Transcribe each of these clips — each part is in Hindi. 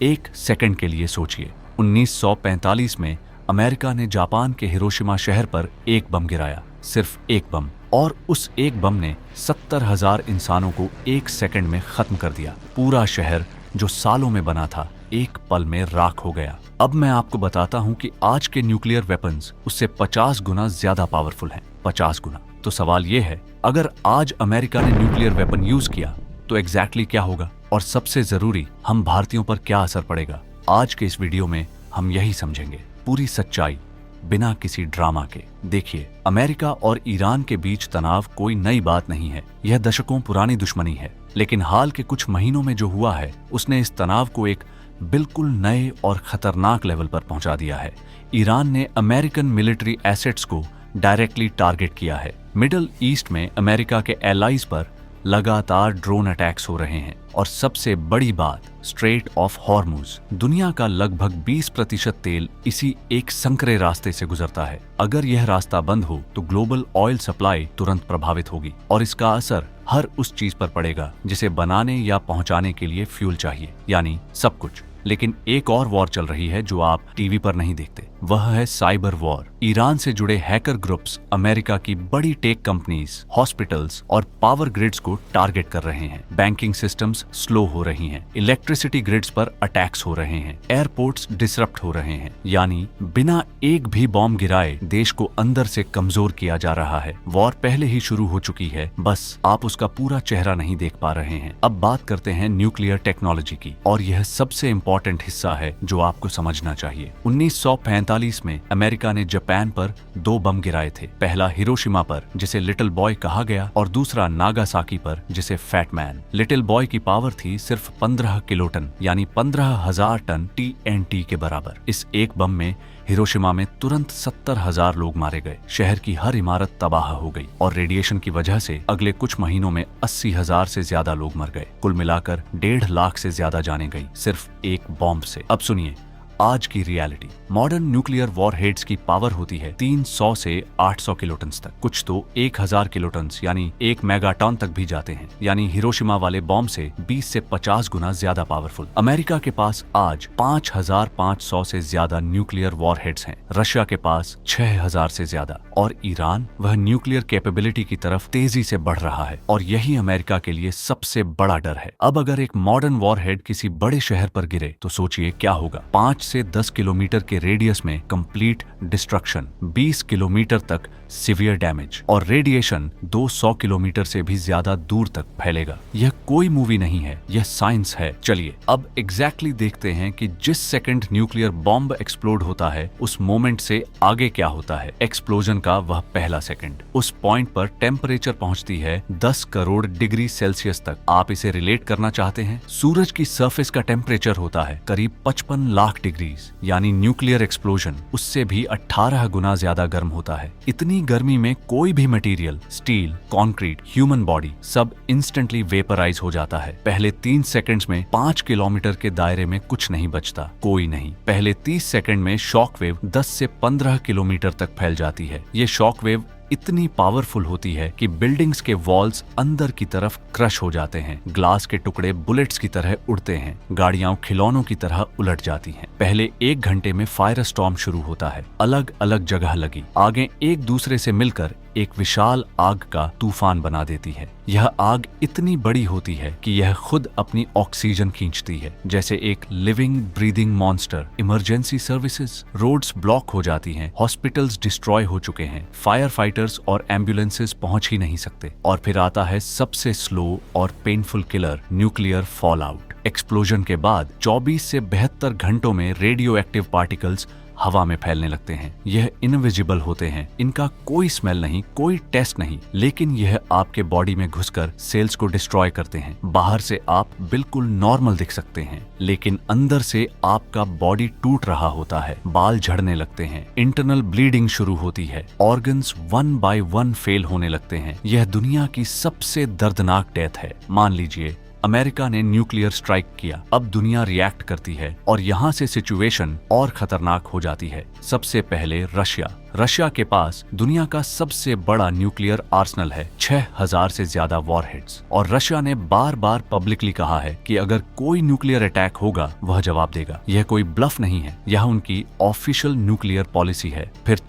एक सेकंड के लिए सोचिए, 1945 में अमेरिका ने जापान के हिरोशिमा शहर पर एक बम गिराया, सिर्फ एक बम, और उस एक बम ने 70,000 इंसानों को एक सेकंड में खत्म कर दिया। पूरा शहर जो सालों में बना था, एक पल में राख हो गया। अब मैं आपको बताता हूं कि आज के न्यूक्लियर वेपन्स उससे 50 गुना ज्यादा पावरफुल हैं, 50 गुना। तो सवाल यह है, अगर आज अमेरिका ने न्यूक्लियर वेपन यूज किया तो एग्जैक्टली क्या होगा, और सबसे जरूरी, हम भारतीयों पर क्या असर पड़ेगा। आज के इस वीडियो में हम यही समझेंगे, पूरी सच्चाई, बिना किसी ड्रामा के। देखिए, अमेरिका और ईरान के बीच तनाव कोई नई बात नहीं है, यह दशकों पुरानी दुश्मनी है। लेकिन हाल के कुछ महीनों में जो हुआ है, उसने इस तनाव को एक बिल्कुल नए और खतरनाक लेवल पर पहुंचा दिया है। ईरान ने अमेरिकन मिलिट्री एसेट्स को डायरेक्टली टारगेट किया है। मिडल ईस्ट में अमेरिका के एलाइज पर लगातार ड्रोन अटैक्स हो रहे हैं, और सबसे बड़ी बात, स्ट्रेट ऑफ हॉर्मुज। दुनिया का लगभग 20% तेल इसी एक संकरे रास्ते से गुजरता है। अगर यह रास्ता बंद हो तो ग्लोबल ऑयल सप्लाई तुरंत प्रभावित होगी, और इसका असर हर उस चीज पर पड़ेगा जिसे बनाने या पहुंचाने के लिए फ्यूल चाहिए, यानी सब कुछ। लेकिन एक और वॉर चल रही है जो आप टीवी पर नहीं देखते, वह है साइबर वॉर। ईरान से जुड़े हैकर ग्रुप्स अमेरिका की बड़ी टेक कंपनीज, हॉस्पिटल्स और पावर ग्रिड्स को टारगेट कर रहे हैं। बैंकिंग सिस्टम्स स्लो हो रही हैं, इलेक्ट्रिसिटी ग्रिड्स पर अटैक्स हो रहे हैं, एयरपोर्ट्स डिसरप्ट हो रहे हैं। यानी बिना एक भी बॉम्ब गिराए देश को अंदर से कमजोर किया जा रहा है। वॉर पहले ही शुरू हो चुकी है, बस आप उसका पूरा चेहरा नहीं देख पा रहे हैं। अब बात करते हैं न्यूक्लियर टेक्नोलॉजी की, और यह सबसे इंपॉर्टेंट हिस्सा है जो आपको समझना चाहिए। 1945 में अमेरिका ने जापान पर 2 बम गिराए थे। पहला हिरोशिमा पर, जिसे लिटिल बॉय कहा गया, और दूसरा नागासाकी पर, जिसे फैट मैन। लिटिल बॉय की पावर थी सिर्फ 15 किलोटन, यानी 15,000 टन TNT के बराबर। इस एक बम में हिरोशिमा में तुरंत 70,000 लोग मारे गए। शहर की हर इमारत तबाह हो गई, और रेडिएशन की वजह से अगले कुछ महीनों में 80,000 से ज्यादा लोग मर गए। कुल मिलाकर 1.5 लाख से ज्यादा जाने गई, सिर्फ एक बॉम्ब से। अब सुनिए आज की रियलिटी। मॉडर्न न्यूक्लियर वॉरहेड्स की पावर होती है 300 से 800 किलोटन्स तक, कुछ तो 1000 किलोटन्स यानी 1 मेगाटन तक भी जाते हैं। यानी हिरोशिमा वाले बॉम्ब से 20 से 50 गुना ज्यादा पावरफुल। अमेरिका के पास आज 5500 से ज्यादा न्यूक्लियर वॉरहेड्स हैं, रशिया के पास 6000 से ज्यादा, और ईरान वह न्यूक्लियर कैपेबिलिटी की तरफ तेजी से बढ़ रहा है, और यही अमेरिका के लिए सबसे बड़ा डर है। अब अगर एक मॉडर्न वॉरहेड किसी बड़े शहर पर गिरे तो सोचिए क्या होगा। 5 से 10 किलोमीटर के रेडियस में कंप्लीट डिस्ट्रक्शन, 20 किलोमीटर तक सीवियर डैमेज, और रेडिएशन 200 किलोमीटर से भी ज्यादा दूर तक फैलेगा। यह कोई मूवी नहीं है, यह साइंस है। चलिए अब एग्जैक्टली देखते हैं कि जिस सेकंड न्यूक्लियर बॉम्ब एक्सप्लोड होता है, उस मोमेंट से आगे क्या होता है। एक्सप्लोजन का वह पहला सेकंड, उस पॉइंट पर टेम्परेचर पहुंचती है 10 करोड़ डिग्री सेल्सियस तक। आप इसे रिलेट करना चाहते हैं, सूरज की सरफेस का टेम्परेचर होता है करीब 55 लाख डिग्री, यानी न्यूक्लियर एक्सप्लोजन उससे भी 18 गुना ज्यादा गर्म होता है। इतनी गर्मी में कोई भी material, steel, concrete, human body, सब इंस्टेंटली वेपराइज हो जाता है। पहले 3 सेकंड्स में 5 किलोमीटर के दायरे में कुछ नहीं बचता, कोई नहीं। पहले 30 सेकंड में शॉक वेव 10 से 15 किलोमीटर तक फैल जाती है। ये शॉक वेव इतनी पावरफुल होती है कि बिल्डिंग्स के वॉल्स अंदर की तरफ क्रश हो जाते हैं, ग्लास के टुकड़े बुलेट्स की तरह उड़ते हैं, गाड़ियां खिलौनों की तरह उलट जाती हैं। पहले 1 घंटे में फायर स्टॉर्म शुरू होता है, अलग अलग जगह लगी आगे एक दूसरे से मिलकर एक विशाल आग का तूफान बना देती है। यह आग इतनी बड़ी होती है कि यह खुद अपनी ऑक्सीजन खींचती है, जैसे एक living breathing monster. Emergency services, roads block हो जाती हैं, हॉस्पिटल्स डिस्ट्रॉय हो चुके हैं, फायर फाइटर्स और एम्बुलेंसेस पहुंच ही नहीं सकते। और फिर आता है सबसे स्लो और painful killer, nuclear fall out. Explosion के बाद 24 से 72 घंटों में रेडियो एक्टिव पार्टिकल्स हवा में फैलने लगते हैं। यह इनविजिबल होते हैं, इनका कोई स्मेल नहीं, कोई टेस्ट नहीं, लेकिन यह आपके बॉडी में घुसकर सेल्स को डिस्ट्रॉय करते हैं। बाहर से आप बिल्कुल नॉर्मल दिख सकते हैं, लेकिन अंदर से आपका बॉडी टूट रहा होता है, बाल झड़ने लगते हैं, इंटरनल ब्लीडिंग शुरू होती है, ऑर्गन्स 1 बाय 1 फेल होने लगते हैं। यह दुनिया की सबसे दर्दनाक डेथ है। मान लीजिए अमेरिका ने न्यूक्लियर स्ट्राइक किया, अब दुनिया रिएक्ट करती है और यहाँ से सिचुएशन और खतरनाक हो जाती है। सबसे पहले रशिया। रशिया के पास दुनिया का सबसे बड़ा न्यूक्लियर आर्सेनल है, 6000 से ज्यादा वॉरहेड्स। और रशिया ने बार बार पब्लिकली कहा है कि अगर कोई न्यूक्लियर अटैक होगा वह जवाब देगा। यह कोई ब्लफ नहीं है, यह उनकी ऑफिशियल न्यूक्लियर पॉलिसी है। फिर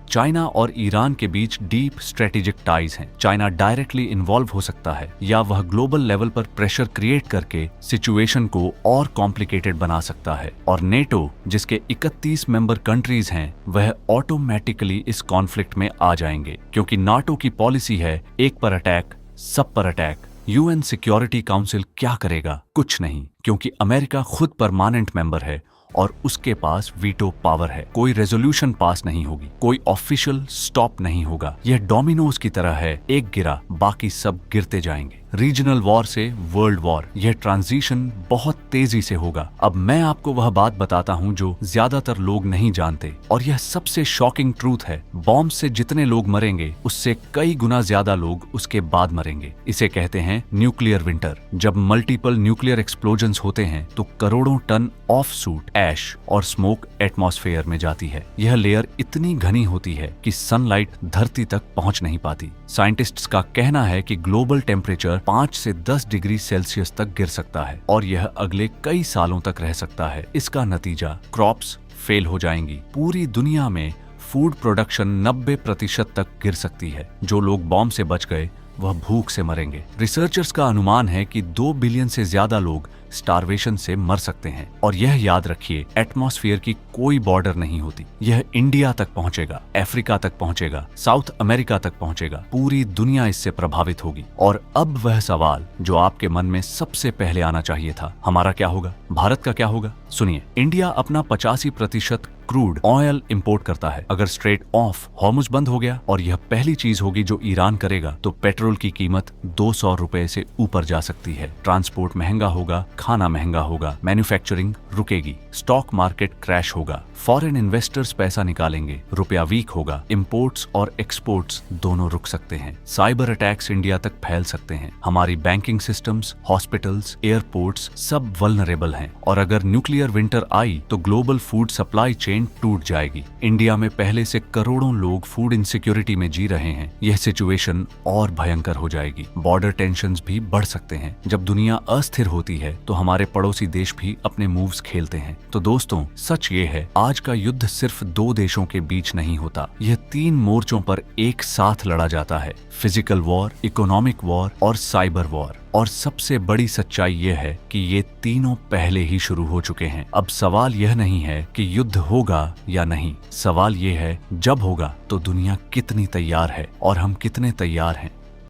चाइना और ईरान के बीच डीप स्ट्रेटेजिक टाइज हैं। चाइना डायरेक्टली इन्वॉल्व हो सकता है या वह ग्लोबल लेवल पर प्रेशर क्रिएट करके सिचुएशन को और कॉम्प्लिकेटेड बना सकता है। और नेटो, जिसके 31 मेंबर कंट्रीज हैं, वह ऑटोमेटिकली इस कॉन्फ्लिक्ट में आ जाएंगे, क्योंकि नाटो की पॉलिसी है एक पर अटैक, सब पर अटैक। यूएन सिक्योरिटी काउंसिल क्या करेगा? कुछ नहीं, क्योंकि अमेरिका खुद परमानेंट मेंबर है और उसके पास वीटो पावर है। कोई रेजोल्यूशन पास नहीं होगी, कोई ऑफिशियल स्टॉप नहीं होगा। यह डोमिनोज की तरह है, एक गिरा बाकी सब गिरते जाएंगे। रीजनल वॉर से वर्ल्ड वॉर, यह ट्रांजिशन बहुत तेजी से होगा। अब मैं आपको वह बात बताता हूँ जो ज्यादातर लोग नहीं जानते, और यह सबसे शॉकिंग ट्रूथ है। बॉम्ब से जितने लोग मरेंगे उससे कई गुना ज्यादा लोग उसके बाद मरेंगे। इसे कहते हैं न्यूक्लियर विंटर। जब मल्टीपल न्यूक्लियर एक्सप्लोजन्स होते हैं तो करोड़ों टन ऑफ सूट, ऐश और स्मोक एटमॉस्फेयर में जाती है। यह लेयर इतनी घनी होती है कि सनलाइट धरती तक पहुंच नहीं पाती। साइंटिस्ट्स का कहना है कि ग्लोबल टेम्परेचर 5 से 10 डिग्री सेल्सियस तक गिर सकता है और यह अगले कई सालों तक रह सकता है। इसका नतीजा क्रॉप्स फेल हो जाएंगी। पूरी दुनिया में फूड प्रोडक्शन 90% तक गिर सकती है। जो लोग बॉम्ब से बच गए वह भूख से मरेंगे। रिसर्चर्स का अनुमान है कि 2 बिलियन से ज्यादा लोग स्टारवेशन से मर सकते हैं। और यह याद रखिए, एटमॉस्फेयर की कोई बॉर्डर नहीं होती। यह इंडिया तक पहुंचेगा, अफ्रीका तक पहुंचेगा, साउथ अमेरिका तक पहुंचेगा। पूरी दुनिया इससे प्रभावित होगी। और अब वह सवाल जो आपके मन में सबसे पहले आना चाहिए था, हमारा क्या होगा? भारत का क्या होगा? सुनिए, इंडिया अपना 85% क्रूड ऑयल इंपोर्ट करता है। अगर स्ट्रेट ऑफ हॉर्मुज बंद हो गया, और यह पहली चीज होगी जो ईरान करेगा, तो पेट्रोल की कीमत 200 रुपए से ऊपर जा सकती है। ट्रांसपोर्ट महंगा होगा, खाना महंगा होगा, मैन्युफैक्चरिंग रुकेगी, स्टॉक मार्केट क्रैश होगा, फॉरेन इन्वेस्टर्स पैसा निकालेंगे, रुपया वीक होगा, इंपोर्ट्स और एक्सपोर्ट्स दोनों रुक सकते हैं। साइबर अटैक्स इंडिया तक फैल सकते हैं। हमारी बैंकिंग सिस्टम्स, हॉस्पिटल्स, एयरपोर्ट्स सब वल्नरेबल हैं। और अगर न्यूक्लियर विंटर आई तो ग्लोबल फूड सप्लाई चेन टूट जाएगी। इंडिया में पहले से करोड़ों लोग फूड इनसिक्योरिटी में जी रहे हैं। यह सिचुएशन और भयंकर हो जाएगी। बॉर्डर टेंशन्स भी बढ़ सकते हैं। जब दुनिया अस्थिर होती है तो हमारे पड़ोसी देश भी अपने मूव्स खेलते हैं। तो दोस्तों, सच ये है, आज का युद्ध सिर्फ 2 देशों के बीच नहीं होता। यह 3 मोर्चों पर एक साथ लड़ा जाता है। फिजिकल वॉर, इकोनॉमिक वॉर और साइबर वॉर। और सबसे बड़ी सच्चाई यह है कि ये तीनों पहले ही शुरू हो चुके हैं। अब सवाल यह नहीं है कि युद्ध होगा या नहीं, सवाल यह है जब होगा तो दुनिया कितनी तैयार है और हम कितने तैयार हैं।